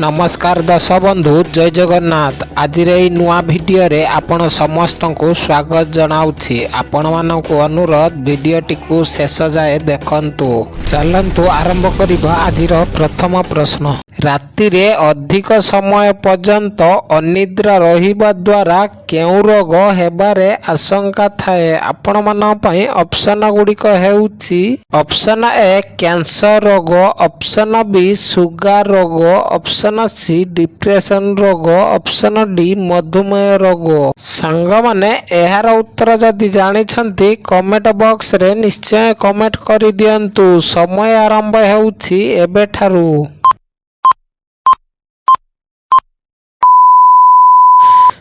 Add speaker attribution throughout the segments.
Speaker 1: नमस्कार दर्शक बंधु जय जगन्नाथ। आज नुआ वीडियो रे आपण समस्त को स्वागत जनाऊँगी। आपण मानक अनुरोध वीडियोटी को शेष जाए देखंतु। चलंतु आरंभ करिबा आजिर प्रथम प्रश्न। राति रे अधिक समय पर्यंत अनिद्रा रहिबा द्वारा केउ रोग हेबारे आशंका थाए? आपण मान पई ऑप्शन गुड़िक हेउची ऑप्शन ए कैंसर रोग, ऑप्शन बी सुगर रोग, ऑप्शन सी डिप्रेशन रोग, ऑप्शन डी मधुमेह रोग। सांग माने एहार उत्तर जदि जानिछंती कमेंट बॉक्स रे निश्चय कमेंट करि दियंतु। समय आरंभ हेउची एबेठारु।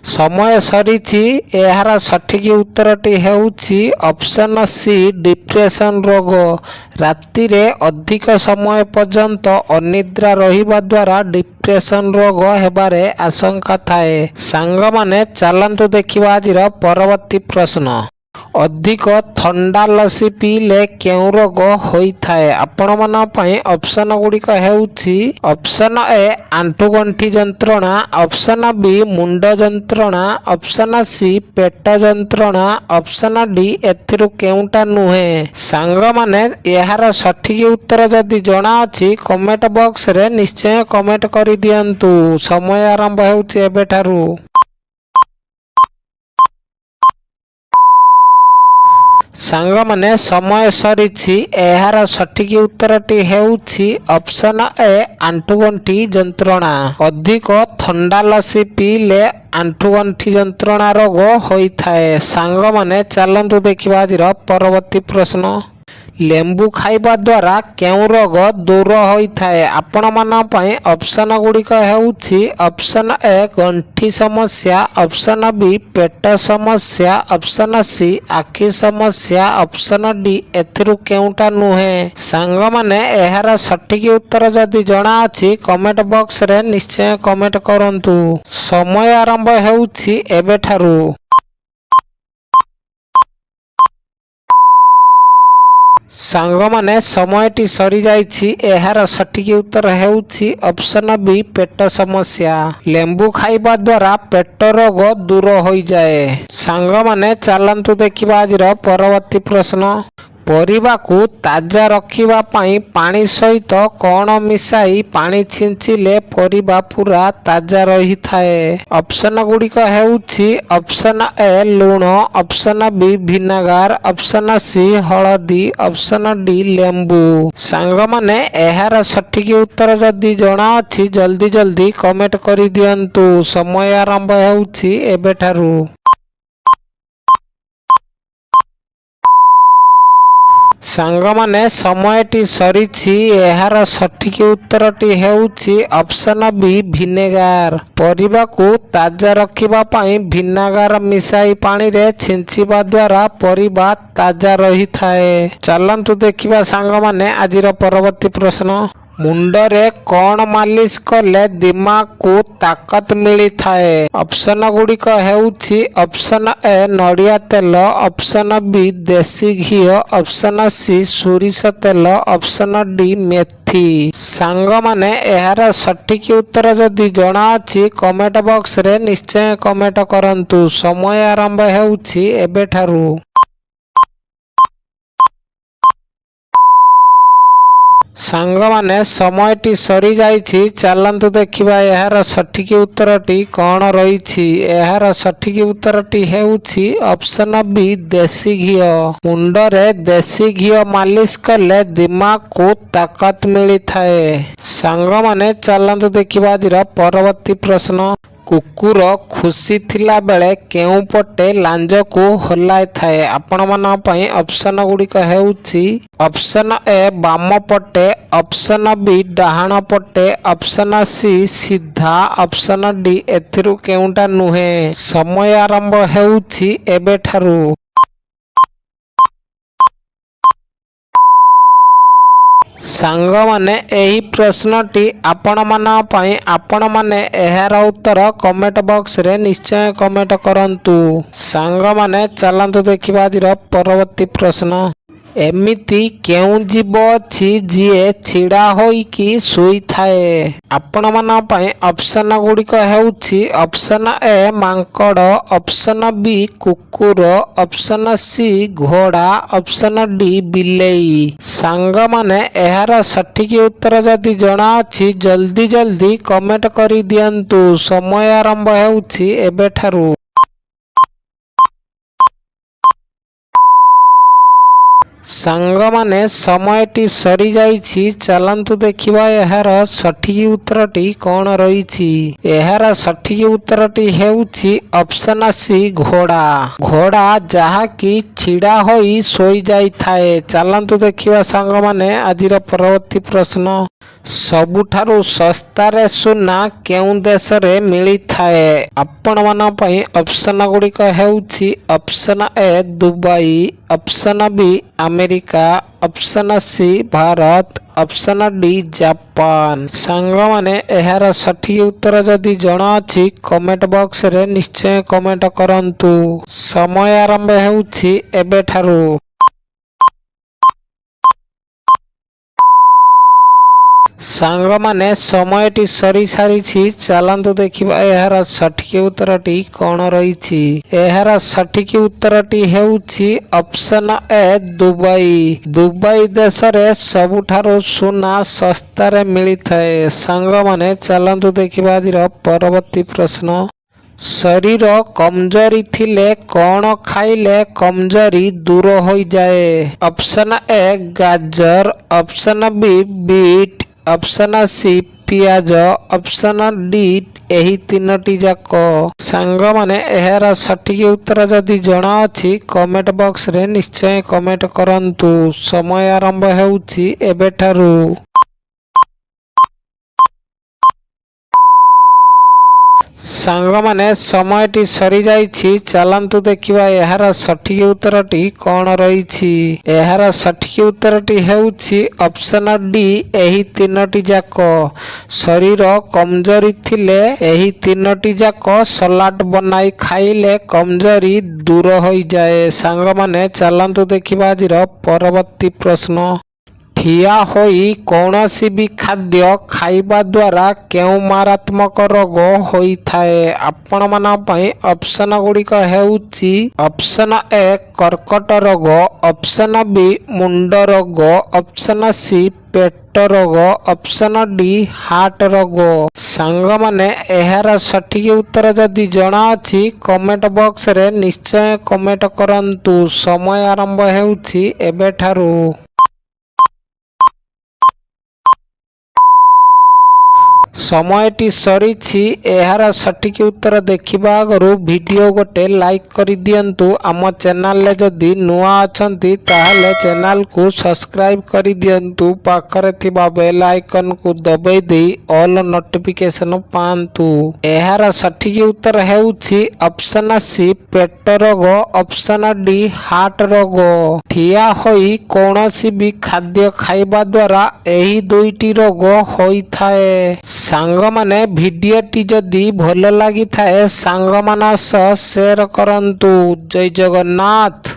Speaker 1: समय सरीची। एहार सठिक उत्तरटी हेउची ऑप्शन सी डिप्रेशन रोग। राति रे अधिक समय पर्यंत अनिद्रा रहिबा द्वारा डिप्रेशन रोग हेबारे आशंका थाए। सांग माने चलंतु देखिबा आजिर परवर्ती प्रश्न। अधिक थंडा लसी पीले केउ रोग होइथाए? आपण मन पई ऑप्शन गुड़िक हेउची ऑप्शन ए आंठुगंठी जंत्रणा, ऑप्शन बी मुंड जंत्रणा, ऑप्शन सी पेट जंत्रणा, ऑप्शन डी एथिरु केउटा नुहे। सांग माने एहार सठिक उत्तर जदि जणा अछि कमेंट बॉक्स रे निश्चय कमेंट करि दियंतु। समय आरंभ हेउची एबेठारु। सांग माने समय सरीची। एहार सठिक उत्तरटी हेउची ऑप्शन ए आंठुगंठी जंत्रणा। अधिक थंडा लसी पीले आंठुगंठी जंत्रणा रोग होइथाए। सांग माने चलंतु देखिबा आजिर परवर्ती प्रश्न। लेंबू खाइबा द्वारा केउ रोग दूर होइथाए? आपण मान पई ऑप्शन गुड़िक हेउची ऑप्शन ए गंठी समस्या, ऑप्शन बी पेट समस्या, ऑप्शन सी आखि समस्या, ऑप्शन डी एथिरु केउटा नुहे। सांग माने एहार सठिक उत्तर जदि जणा अछि कमेंट बॉक्स रे निश्चय कमेंट करंतु। समय आरंभ हेउची एबेठारु। सांग माने समयटी सरी जाइछि। एहार सठिक उत्तर हेउछि ऑप्शन बी पेट समस्या। लेंबू खाइबा द्वारा पेट रोग दूर होई जाए। सांग माने चलंतु देखिबा आजिर परवर्ती प्रश्न। परिबा को ताजा रखिबा पाई पानी सहित कौन मिसाई पानी छिंचिले परिबा पूरा ताजा रही थाए? ऑप्शन गुड़िक हेउछि ऑप्शन ए लूण, option B vinegar, option C हळदी, ऑप्शन डी लेंबू। सांग माने एहार सठिक उत्तर जदि जणा अछि जल्दी जल्दी कमेंट करि दियंतु। समय आरंभ हेउछि एबेठारु। सांग माने समयटी सरीछि। एहार सठिक उत्तरटी हेउछि ऑप्शन बी विनेगार। परिबा को ताजा रखिबा पाई विनेगार मिसाई पानी रे छिंचिबा द्वारा परिबा ताजा रही थाए। चलंतु देखिबा सांग माने आजिर परवर्ती प्रश्न। मुंडरे कौन मालिश कले दिमाग को ताकत मिली थाए? ऑप्शन गुड़िक हेउछि ऑप्शन ए नड़िया तेल, ऑप्शन बी देसी घी, ऑप्शन सी सोरिष तेल, ऑप्शन डी मेथी। सांग माने एहार सठिक उत्तर जदि जणा अछि कमेंट बॉक्स रे निश्चय कमेंट करंतु। समय आरंभ हेउछि एबेठारु। सांग माने समयटी सरी जाइछि। चलंतु देखिबा एहार सठिक उत्तरटी कौन रहिछि। एहार सठिक उत्तरटी हेउछि ऑप्शन बी देसी घी। मुंडरे देसी घी मालिश कले दिमाग को ताकत मिली थाए। सांग माने चलंतु देखिबा आजिर परवर्ती प्रश्न। कुकुर खुशी थिला बेले केउ पटे लांज को हलाय थाए? आपण मान पई ऑप्शन गुड़िक हेउछि ऑप्शन ए बाम पटे, ऑप्शन बी डाहाण पटे, ऑप्शन सी सीधा, ऑप्शन डी एथिरु केउटा नुहे। समय आरंभ हेउछि एबेठारु। सांग माने एही प्रश्नटी आपण मान पई आपण माने एहार उत्तर कमेंट बॉक्स रे निश्चय कमेंट करंतु। सांग माने चलंतु देखिबा आजिर परवर्ती प्रश्न। ଏମିତି କେଉଁ ଜୀବ ଅଛି ଯିଏ ଛିଡ଼ା ହୋଇକି ଶୋଇଥାଏ? ଆପଣମାନଙ୍କ ପାଇଁ ଅପସନ୍ ଗୁଡ଼ିକ ହେଉଛି ଅପସନ୍ ଏ ମାଙ୍କଡ଼, ଅପସନ୍ ବି କୁକୁର, ଅପସନ୍ ସି ଘୋଡ଼ା, ଅପସନ୍ ଡି ବିଲେଇ। ସାଙ୍ଗମାନେ ଏହାର ସଠିକ୍ ଉତ୍ତର ଯଦି ଜଣାଅଛି ଜଲ୍ଦି ଜଲ୍ଦି କମେଣ୍ଟ କରିଦିଅନ୍ତୁ। ସମୟ ଆରମ୍ଭ ହେଉଛି ଏବେଠାରୁ। ସାଙ୍ଗମାନେ ସମୟଟି ସରିଯାଇଛି। ଚାଲନ୍ତୁ ଦେଖିବା ଏହାର ସଠିକ୍ ଉତ୍ତରଟି କ'ଣ ରହିଛି। ଏହାର ସଠିକ୍ ଉତ୍ତରଟି ହେଉଛି ଅପସନ୍ ସି ଘୋଡ଼ା। ଘୋଡ଼ା ଯାହାକି ଛିଡ଼ା ହୋଇ ଶୋଇଯାଇଥାଏ। ଚାଲନ୍ତୁ ଦେଖିବା ସାଙ୍ଗମାନେ ଆଜିର ପରବର୍ତ୍ତୀ ପ୍ରଶ୍ନ। ସବୁଠାରୁ ଶସ୍ତାରେ ସୁନା କେଉଁ ଦେଶରେ ମିଳିଥାଏ? ଆପଣମାନଙ୍କ ପାଇଁ ଅପସନ୍ ଗୁଡ଼ିକ ହେଉଛି option A Dubai, option B America, option C Bharat, option D Japan. ସାଙ୍ଗମାନେ ଏହାର ସଠିକ୍ ଉତ୍ତର ଯଦି ଜଣାଅଛି କମେଣ୍ଟ ବକ୍ସରେ ନିଶ୍ଚୟ କମେଣ୍ଟ କରନ୍ତୁ। ସମୟ ଆରମ୍ଭ ହେଉଛି ଏବେଠାରୁ। ସାଙ୍ଗମାନେ ସମୟଟି ସରିସାରିଛି। ଚାଲନ୍ତୁ ଦେଖିବା ଏହାର ସଠିକ୍ ଉତ୍ତରଟି କ'ଣ ରହିଛି। ଏହାର ସଠିକ୍ ଉତ୍ତରଟି ହେଉଛି ଅପସନ୍ ଏ ଦୁବାଇ। ଦୁବାଇ ଦେଶରେ ସବୁଠାରୁ ସୁନା ଶସ୍ତାରେ ମିଳିଥାଏ। ସାଙ୍ଗମାନେ ଚାଲନ୍ତୁ ଦେଖିବା ଆଜିର ପରବର୍ତ୍ତୀ ପ୍ରଶ୍ନ। ଶରୀର କମଜୋରି ଥିଲେ କ'ଣ ଖାଇଲେ କମଜୋରି ଦୂର ହୋଇଯାଏ? ଅପସନ୍ ଏ ଗାଜର, option B beet, option C ପିଆଜ, ଅପସନ୍ ଡି ଏହି ତିନୋଟି ଯାକ। ସାଙ୍ଗମାନେ ଏହାର ସଠିକ୍ ଉତ୍ତର ଯଦି ଜଣାଅଛି କମେଣ୍ଟ ବକ୍ସରେ ନିଶ୍ଚୟ କମେଣ୍ଟ କରନ୍ତୁ। ସମୟ ଆରମ୍ଭ ହେଉଛି ଏବେଠାରୁ। ସାଙ୍ଗମାନେ ସମୟଟି ସରିଯାଇଛି। ଚାଲନ୍ତୁ ଦେଖିବା ଏହାର ସଠିକ୍ ଉତ୍ତରଟି କ'ଣ ରହିଛି। ଏହାର ସଠିକ୍ ଉତ୍ତରଟି ହେଉଛି ଅପସନ୍ ଡି ଏହି ତିନୋଟି ଯାକ। ଶରୀର କମଜୋରି ଥିଲେ ଏହି ତିନୋଟି ଯାକ ସଲାଡ୍ ବନାଇ ଖାଇଲେ କମଜୋରି ଦୂର ହୋଇଯାଏ। ସାଙ୍ଗମାନେ ଚାଲନ୍ତୁ ଦେଖିବା ଆଜିର ପରବର୍ତ୍ତୀ ପ୍ରଶ୍ନ। ଠିଆ ହୋଇ କୌଣସି ବି ଖାଦ୍ୟ ଖାଇବା ଦ୍ୱାରା କେଉଁ ମାରାତ୍ମକ ରୋଗ ହୋଇଥାଏ? ଆପଣମାନଙ୍କ ପାଇଁ ଅପସନ୍ ଗୁଡ଼ିକ ହେଉଛି ଅପସନ୍ ଏ କର୍କଟ ରୋଗ, ଅପସନ୍ ବି ମୁଣ୍ଡ ରୋଗ, ଅପସନ୍ ସି ପେଟ ରୋଗ, ଅପସନ୍ ଡି ହାର୍ଟ ରୋଗ। ସାଙ୍ଗମାନେ ଏହାର ସଠିକ୍ ଉତ୍ତର ଯଦି ଜଣାଅଛି କମେଣ୍ଟ ବକ୍ସରେ ନିଶ୍ଚୟ କମେଣ୍ଟ କରନ୍ତୁ। ସମୟ ଆରମ୍ଭ ହେଉଛି ଏବେଠାରୁ। ସମୟଟି ସରିଛି। ଏହାର ସଠିକ୍ ଉତ୍ତର ଦେଖିବା ଆଗରୁ ଭିଡ଼ିଓ ଗୋଟେ ଲାଇକ୍ କରିଦିଅନ୍ତୁ। ଆମ ଚ୍ୟାନେଲରେ ଯଦି ନୂଆ ଅଛନ୍ତି ତାହେଲେ ଚ୍ୟାନେଲକୁ ସବସ୍କ୍ରାଇବ୍ କରିଦିଅନ୍ତୁ। ପାଖରେ ଥିବା ବେଲ୍ ଆଇକନ୍କୁ ଦବାଇ ଦେଇ ଅଲ୍ ନୋଟିଫିକେସନ୍ ପାଆନ୍ତୁ। ଏହାର ସଠିକ୍ ଉତ୍ତର ହେଉଛି ଅପସନ୍ ସି ପେଟ ରୋଗ, ଅପସନ୍ ଡି ହାର୍ଟ ରୋଗ। ଠିଆ ହୋଇ କୌଣସି ବି ଖାଦ୍ୟ ଖାଇବା ଦ୍ୱାରା ଏହି ଦୁଇଟି ରୋଗ ହୋଇଥାଏ। ସାଙ୍ଗମାନେ ଭିଡ଼ିଓଟି ଯଦି ଭଲ ଲାଗିଥାଏ ସାଙ୍ଗମାନଙ୍କ ସହ ସେୟାର କରନ୍ତୁ। ଜୟ ଜଗନ୍ନାଥ।